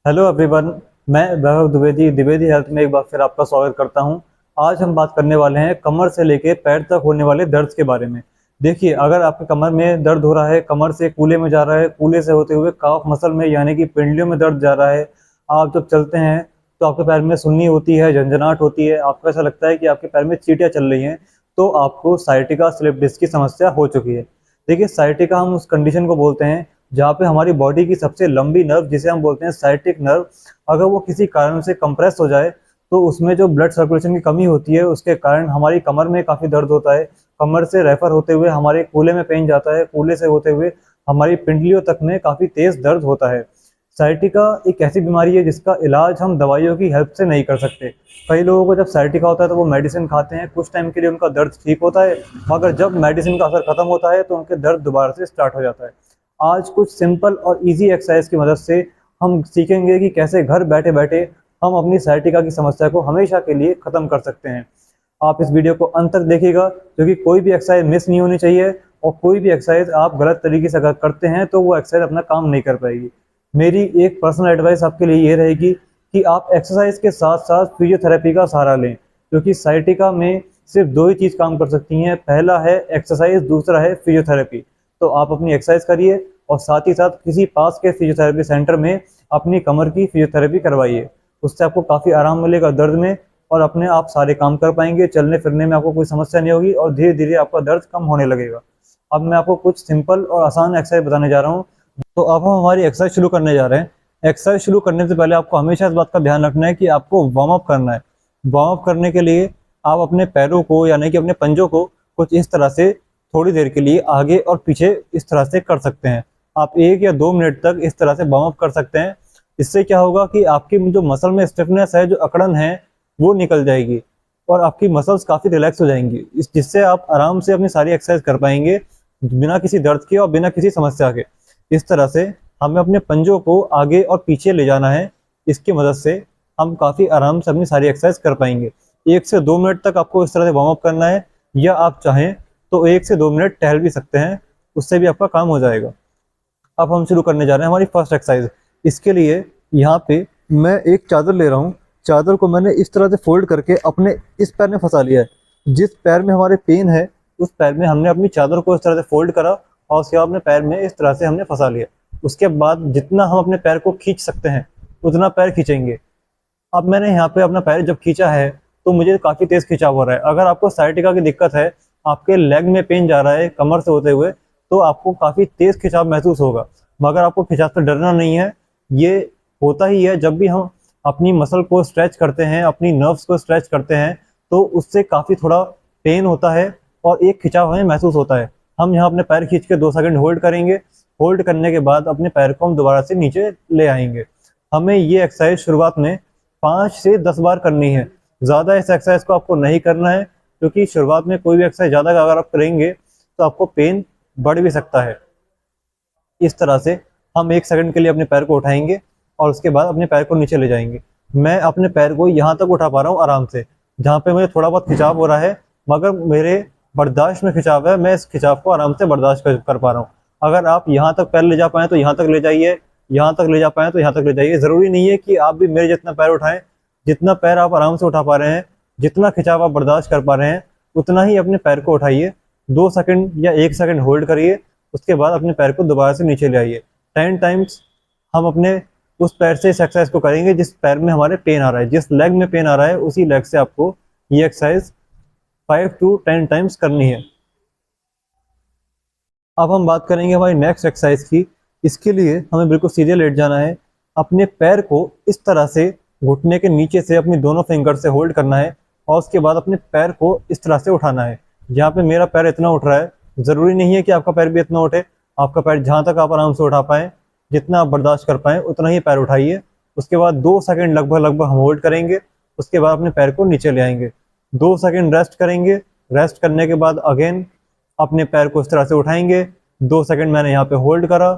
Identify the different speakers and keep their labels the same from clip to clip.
Speaker 1: Hello everyone. मैं वैभव Dwivedi health में एक बार फिर आपका स्वागत करता हूं। आज हम बात करने वाले हैं कमर से लेके पैर तक होने वाले दर्द के बारे में। देखिए, अगर आपके कमर में दर्द हो रहा है, कमर से कूल्हे में जा रहा है, कूल्हे से होते हुए काफ मसल में यानी कि पिंडलियों में दर्द जा रहा है, आप जब चलते हैं तो आपके पैर में सुन्नी होती है, झंझनाहट होती है, आपको ऐसा लगता है कि आपके पैर में चींटियां चल रही हैं, तो आपको साइटिका स्लिप डिस्क की समस्या हो चुकी है। देखिए, साइटिका हम उस कंडीशन को बोलते हैं जहाँ पे हमारी बॉडी की सबसे लंबी नर्व, जिसे हम बोलते हैं साइटिक नर्व, अगर वो किसी कारण से कंप्रेस हो जाए तो उसमें जो ब्लड सर्कुलेशन की कमी होती है उसके कारण हमारी कमर में काफ़ी दर्द होता है। कमर से रेफर होते हुए हमारे कूल्हे में पेन जाता है, कूल्हे से होते हुए हमारी पिंडलियों तक में काफ़ी तेज दर्द होता है। साइटिका एक ऐसी बीमारी है जिसका इलाज हम दवाइयों की हेल्प से नहीं कर सकते। कई लोगों को जब साइटिका होता है तो वो मेडिसिन खाते हैं, कुछ टाइम के लिए उनका दर्द ठीक होता है, मगर जब मेडिसिन का असर खत्म होता है तो उनके दर्द दोबारा से स्टार्ट हो जाता है। आज कुछ सिंपल और इजी एक्सरसाइज की मदद से हम सीखेंगे कि कैसे घर बैठे बैठे हम अपनी साइटिका की समस्या को हमेशा के लिए ख़त्म कर सकते हैं। आप इस वीडियो को अंत तक देखिएगा, क्योंकि कोई भी एक्सरसाइज मिस नहीं होनी चाहिए, और कोई भी एक्सरसाइज आप गलत तरीके से अगर करते हैं तो वो एक्सरसाइज अपना काम नहीं कर पाएगी। मेरी एक पर्सनल एडवाइस आपके लिए ये रहेगी कि आप एक्सरसाइज के साथ साथ फिजियोथेरेपी का सहारा लें, क्योंकि साइटिका में सिर्फ दो ही चीज़ काम कर सकती हैं। पहला है एक्सरसाइज, दूसरा है फिजियोथेरेपी। तो आप अपनी एक्सरसाइज करिए और साथ ही साथ किसी पास के फिजियोथेरेपी सेंटर में अपनी कमर की फिजियोथेरेपी करवाइए। उससे आपको काफ़ी आराम मिलेगा दर्द में, और अपने आप सारे काम कर पाएंगे, चलने फिरने में आपको कोई समस्या नहीं होगी और धीरे धीरे आपका दर्द कम होने लगेगा। अब मैं आपको कुछ सिंपल और आसान एक्सरसाइज बताने जा रहा हूँ। तो अब हम हमारी एक्सरसाइज शुरू करने जा रहे हैं। एक्सरसाइज शुरू करने से पहले आपको हमेशा इस बात का ध्यान रखना है कि आपको वार्म अप करना है। वार्म अप करने के लिए आप अपने पैरों को यानी कि अपने पंजों को कुछ इस तरह से थोड़ी देर के लिए आगे और पीछे इस तरह से कर सकते हैं। आप 1 या 2 मिनट तक इस तरह से वार्म अप कर सकते हैं। इससे क्या होगा कि आपकी जो मसल में स्टिफनेस है, जो अकड़न है, वो निकल जाएगी और आपकी मसल्स काफ़ी रिलैक्स हो जाएंगी, जिससे आप आराम से अपनी सारी एक्सरसाइज कर पाएंगे बिना किसी दर्द के और बिना किसी समस्या के। इस तरह से हमें अपने पंजों को आगे और पीछे ले जाना है। इसकी मदद से हम काफ़ी आराम से अपनी सारी एक्सरसाइज कर पाएंगे। 1 से 2 मिनट तक आपको इस तरह से वार्म अप करना है, या आप चाहें तो 1 से 2 मिनट टहल भी सकते हैं, उससे भी आपका काम हो जाएगा। अब हम शुरू करने जा रहे हैं हमारी फर्स्ट एक्सरसाइज। इसके लिए यहाँ पे मैं एक चादर ले रहा हूँ। चादर को मैंने इस तरह से फोल्ड करके अपने इस पैर में फंसा लिया है। जिस पैर में हमारे पेन है उस पैर में हमने अपनी चादर को इस तरह से फोल्ड करा और उसके बाद अपने पैर में इस तरह से हमने फंसा लिया। उसके बाद जितना हम अपने पैर को खींच सकते हैं उतना पैर खींचेंगे। अब मैंने यहाँ पे अपना पैर जब खींचा है तो मुझे काफ़ी तेज़ खिंचाव हो रहा है। अगर आपको साइटिका की दिक्कत है, आपके लेग में पेन जा रहा है कमर से होते हुए, तो आपको काफ़ी तेज़ खिंचाव महसूस होगा, मगर आपको खिंचाव से डरना नहीं है। ये होता ही है जब भी हम अपनी मसल को स्ट्रेच करते हैं, अपनी नर्व्स को स्ट्रेच करते हैं, तो उससे काफ़ी थोड़ा पेन होता है और एक खिंचाव हमें महसूस होता है। हम यहाँ अपने पैर खींच के 2 सेकंड होल्ड करेंगे। होल्ड करने के बाद अपने पैर को हम दोबारा से नीचे ले आएंगे। हमें ये एक्सरसाइज शुरुआत में 5 से 10 बार करनी है। ज़्यादा इस एक्सरसाइज को आपको नहीं करना है, क्योंकि शुरुआत में कोई भी एक्सरसाइज ज़्यादा अगर आप करेंगे तो आपको पेन बढ़ भी सकता है। इस तरह से हम 1 सेकंड के लिए अपने पैर को उठाएंगे और उसके बाद अपने पैर को नीचे ले जाएंगे। मैं अपने पैर को यहाँ तक उठा पा रहा हूँ आराम से, जहाँ पे मुझे थोड़ा बहुत खिंचाव हो रहा है, मगर मेरे बर्दाश्त में खिंचाव है, मैं इस खिंचाव को आराम से बर्दाश्त कर पा रहा हूँ। अगर आप यहाँ तक पैर ले जा पाएँ तो यहाँ तक ले जाइए, यहाँ तक ले जा पाएँ तो यहाँ तक ले जाइए। ज़रूरी नहीं है कि आप भी मेरे जितना पैर उठाएं। जितना पैर आप आराम से उठा पा रहे हैं, जितना खिंचाव आप बर्दाश्त कर पा रहे हैं, उतना ही अपने पैर को उठाइए। 2 सेकंड या 1 सेकंड होल्ड करिए, उसके बाद अपने पैर को दोबारा से नीचे ले आइए। 10 टाइम्स हम अपने उस पैर से इस एक्सरसाइज को करेंगे जिस पैर में हमारे पेन आ रहा है। जिस लेग में पेन आ रहा है उसी लेग से आपको ये एक्सरसाइज 5 to 10 टाइम्स करनी है। अब हम बात करेंगे हमारी नेक्स्ट एक्सरसाइज की। इसके लिए हमें बिल्कुल सीधे लेट जाना है। अपने पैर को इस तरह से घुटने के नीचे से अपनी दोनों फिंगर से होल्ड करना है और उसके बाद अपने पैर को इस तरह से उठाना है। जहाँ पे मेरा पैर इतना उठ रहा है, ज़रूरी नहीं है कि आपका पैर भी इतना उठे। आपका पैर जहाँ तक आप आराम से उठा पाएँ, जितना आप बर्दाश्त कर पाएँ, उतना ही पैर उठाइए। उसके बाद 2 सेकंड लगभग हम होल्ड करेंगे। उसके बाद अपने पैर को नीचे ले आएंगे। 2 सेकंड रेस्ट करेंगे। रेस्ट करने के बाद अगेन अपने पैर को इस तरह से उठाएंगे। 2 सेकंड मैंने यहाँ पे होल्ड करा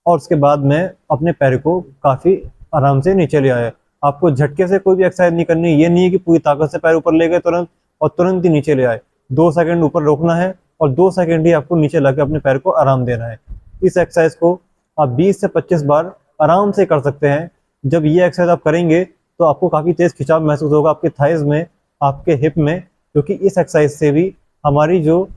Speaker 1: और उसके बाद मैं अपने पैर को काफ़ी आराम से नीचे ले आया। आपको झटके से कोई भी एक्सरसाइज नहीं करनी। ये नहीं है कि पूरी ताकत से पैर ऊपर ले गए तुरंत और तुरंत ही नीचे ले आए। 2 सेकंड ऊपर रोकना है और 2 सेकंड ही आपको नीचे ला के अपने पैर को आराम देना है। इस एक्सरसाइज को आप 20 से 25 बार आराम से कर सकते हैं। जब ये एक्सरसाइज आप करेंगे तो आपको काफ़ी तेज़ खिंचाव महसूस होगा आपके थाइज में, आपके हिप में, क्योंकि इस एक्सरसाइज से भी हमारी जो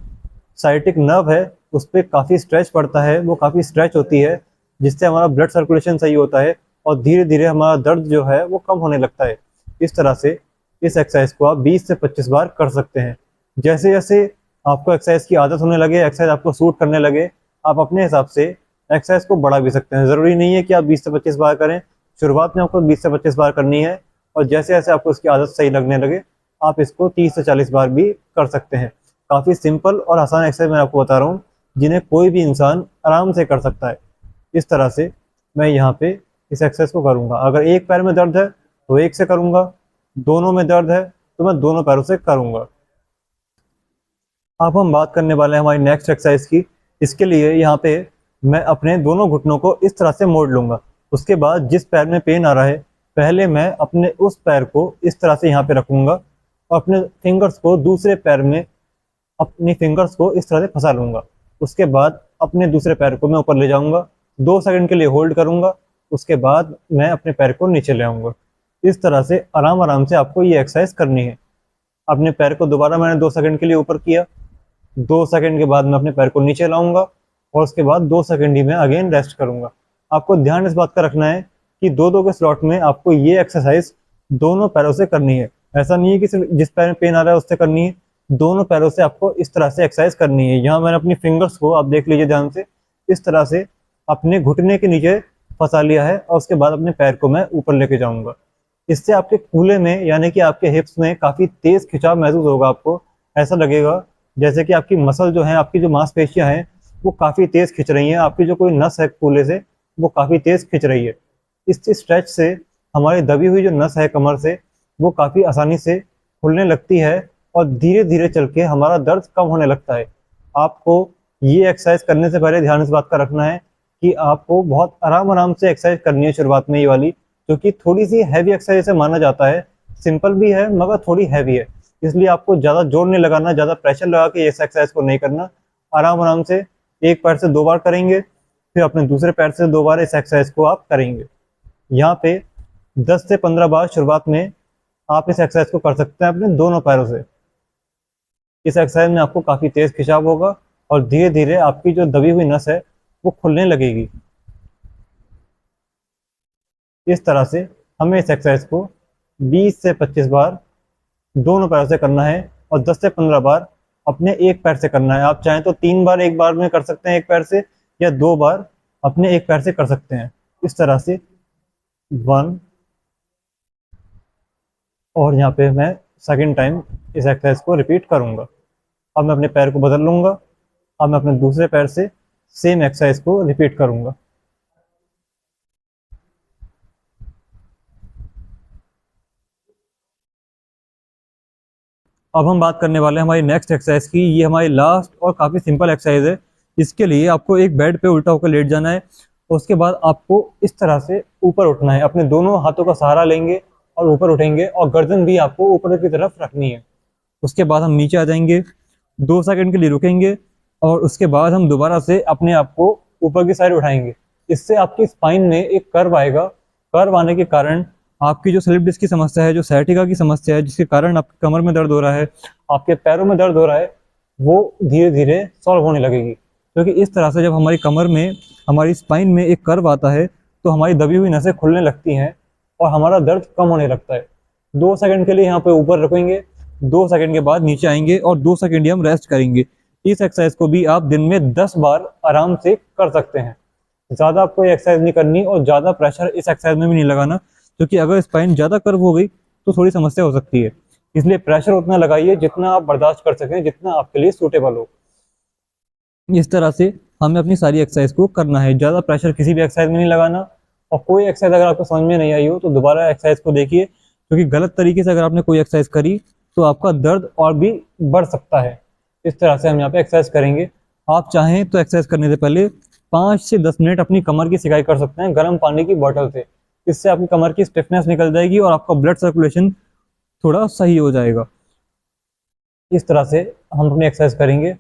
Speaker 1: साइटिक नर्व है उस पर काफ़ी स्ट्रेच पड़ता है, वो काफ़ी स्ट्रेच होती है, जिससे हमारा ब्लड सर्कुलेशन सही होता है और धीरे धीरे हमारा दर्द जो है वो कम होने लगता है। इस तरह से इस एक्सरसाइज को आप 20 से 25 बार कर सकते हैं। जैसे जैसे आपको एक्सरसाइज की आदत होने लगे, एक्सरसाइज आपको सूट करने लगे, आप अपने हिसाब से एक्सरसाइज को बढ़ा भी सकते हैं। ज़रूरी नहीं है कि आप 20 से 25 बार करें। शुरुआत में आपको 20 से 25 बार करनी है और जैसे जैसे आपको इसकी आदत सही लगने लगे आप इसको 30 से 40 बार भी कर सकते हैं। काफ़ी सिंपल और आसान एक्सरसाइज मैं आपको बता रहा हूँ, जिन्हें कोई भी इंसान आराम से कर सकता है। इस तरह से मैं यहाँ पे इस एक्सरसाइज को करूँगा। अगर एक पैर में दर्द है तो एक से करूँगा, दोनों में दर्द है तो मैं दोनों पैरों से करूँगा। अब हम बात करने वाले हैं हमारी नेक्स्ट एक्सरसाइज की। इसके लिए यहाँ पे मैं अपने दोनों घुटनों को इस तरह से मोड़ लूँगा। उसके बाद जिस पैर में पेन आ रहा है, पहले मैं अपने उस पैर को इस तरह से यहाँ पे रखूँगा और अपने फिंगर्स को दूसरे पैर में, अपनी फिंगर्स को इस तरह से फंसा लूँगा। उसके बाद अपने दूसरे पैर को मैं ऊपर ले जाऊँगा, 2 सेकंड के लिए होल्ड करूँगा, उसके बाद मैं अपने पैर को नीचे ले आऊँगा। इस तरह से आराम आराम से आपको ये एक्सरसाइज करनी है। अपने पैर को दोबारा मैंने 2 सेकंड के लिए ऊपर किया, 2 सेकंड के बाद मैं अपने पैर को नीचे लाऊंगा और उसके बाद 2 सेकंड ही मैं अगेन रेस्ट करूंगा। आपको ध्यान इस बात का रखना है कि दो दो के स्लॉट में आपको ये एक्सरसाइज दोनों पैरों से करनी है। ऐसा नहीं है कि सिर्फ जिस पैर में पेन आ रहा है उससे करनी है, दोनों पैरों से आपको इस तरह से एक्सरसाइज करनी है। यहाँ मैंने अपनी फिंगर्स को, आप देख लीजिए ध्यान से, इस तरह से अपने घुटने के नीचे फंसा लिया है और उसके बाद अपने पैर को मैं ऊपर लेके जाऊंगा। इससे आपके कूल्हे में यानी कि आपके हिप्स में काफ़ी तेज़ खिंचाव महसूस होगा। आपको ऐसा लगेगा जैसे कि आपकी मसल जो है, आपकी जो मांसपेशियां हैं वो काफ़ी तेज़ खिंच रही हैं, आपकी जो कोई नस है कूल्हे से वो काफ़ी तेज़ खिंच रही है। इस स्ट्रेच से हमारी दबी हुई जो नस है कमर से वो काफ़ी आसानी से खुलने लगती है और धीरे धीरे चल के हमारा दर्द कम होने लगता है। आपको ये एक्सरसाइज करने से पहले ध्यान इस बात का रखना है कि आपको बहुत आराम आराम से एक्सरसाइज करनी है शुरुआत में, ये वाली, क्योंकि थोड़ी सी हैवी एक्सरसाइज से माना जाता है। सिंपल भी है मगर थोड़ी हैवी है, इसलिए आपको ज़्यादा जोर नहीं लगाना, ज़्यादा प्रेशर लगा के इस एक्सरसाइज को नहीं करना। आराम आराम से एक पैर से 2 बार करेंगे, फिर अपने दूसरे पैर से 2 बार इस एक्सरसाइज को आप करेंगे। यहाँ पे 10 से 15 बार शुरुआत में आप इस एक्सरसाइज को कर सकते हैं अपने दोनों पैरों से। इस एक्सरसाइज में आपको काफ़ी तेज़ खिंचाव होगा और धीरे धीरे आपकी जो दबी हुई नस है वो खुलने लगेगी। इस तरह से हमें इस एक्सरसाइज को 20 से 25 बार दोनों पैरों से करना है और 10 से 15 बार अपने एक पैर से करना है। आप चाहें तो 3 बार एक बार में कर सकते हैं एक पैर से, या 2 बार अपने एक पैर से कर सकते हैं। इस तरह से 1, और यहाँ पे मैं सेकंड टाइम इस एक्सरसाइज को रिपीट करूँगा। अब मैं अपने पैर को बदल लूँगा, अब मैं अपने दूसरे पैर से सेम एक्सरसाइज को रिपीट करूँगा। अब हम बात करने वाले हैं हमारी नेक्स्ट एक्सरसाइज की। ये हमारी लास्ट और काफ़ी सिंपल एक्सरसाइज है। इसके लिए आपको एक बेड पे उल्टा होकर लेट जाना है, उसके बाद आपको इस तरह से ऊपर उठना है। अपने दोनों हाथों का सहारा लेंगे और ऊपर उठेंगे और गर्दन भी आपको ऊपर की तरफ रखनी है। उसके बाद हम नीचे आ जाएंगे, 2 सेकंड के लिए रुकेंगे और उसके बाद हम दोबारा से अपने आप को ऊपर की साइड उठाएंगे। इससे आपकी स्पाइन में एक कर्व आएगा। कर्व आने के कारण आपकी जो स्लिप डिस्क की समस्या है, जो सciatica की समस्या है, जिसके कारण आपके कमर में दर्द हो रहा है, आपके पैरों में दर्द हो रहा है, वो धीरे धीरे सॉल्व होने लगेगी। क्योंकि इस तरह से जब हमारी कमर में, हमारी स्पाइन में एक कर्व आता है तो हमारी दबी हुई नसें खुलने लगती हैं और हमारा दर्द कम होने लगता है। 2 सेकंड के लिए यहाँ पे ऊपर रुकेंगे, 2 सेकंड के बाद नीचे आएंगे और 2 सेकंड ही हम रेस्ट करेंगे। इस एक्सरसाइज को भी आप दिन में 10 बार आराम से कर सकते हैं। ज़्यादा आपको ये एक्सरसाइज नहीं करनी और ज़्यादा प्रेशर इस एक्सरसाइज में भी नहीं लगाना, क्योंकि अगर स्पाइन ज़्यादा कर्व हो गई तो थोड़ी समस्या हो सकती है। इसलिए प्रेशर उतना लगाइए जितना आप बर्दाश्त कर सकें, जितना आपके लिए सूटेबल हो। इस तरह से हमें अपनी सारी एक्सरसाइज को करना है। ज़्यादा प्रेशर किसी भी एक्सरसाइज में नहीं लगाना। और कोई एक्सरसाइज अगर आपको समझ में नहीं आई हो तो दोबारा एक्सरसाइज को देखिए, क्योंकि गलत तरीके से अगर आपने कोई एक्सरसाइज करी तो आपका दर्द और भी बढ़ सकता है। इस तरह से हम यहाँ पे एक्सरसाइज करेंगे। आप चाहें तो एक्सरसाइज करने से पहले 5 से 10 मिनट अपनी कमर की सिकाई कर सकते हैं गर्म पानी की बोतल से। इससे आपकी कमर की स्टिफनेस निकल जाएगी और आपका ब्लड सर्कुलेशन थोड़ा सही हो जाएगा। इस तरह से हम अपनी एक्सरसाइज करेंगे।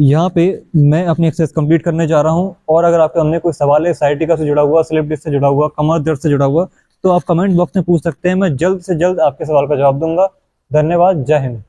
Speaker 1: यहाँ पे मैं अपनी एक्सरसाइज कंप्लीट करने जा रहा हूँ। और अगर आपके हमने कोई सवाल है साइटिका से जुड़ा हुआ, स्लिप डिस्क से जुड़ा हुआ, कमर दर्द से जुड़ा हुआ, तो आप कमेंट बॉक्स में पूछ सकते हैं। मैं जल्द से जल्द आपके सवाल का जवाब दूंगा। धन्यवाद। जय हिंद।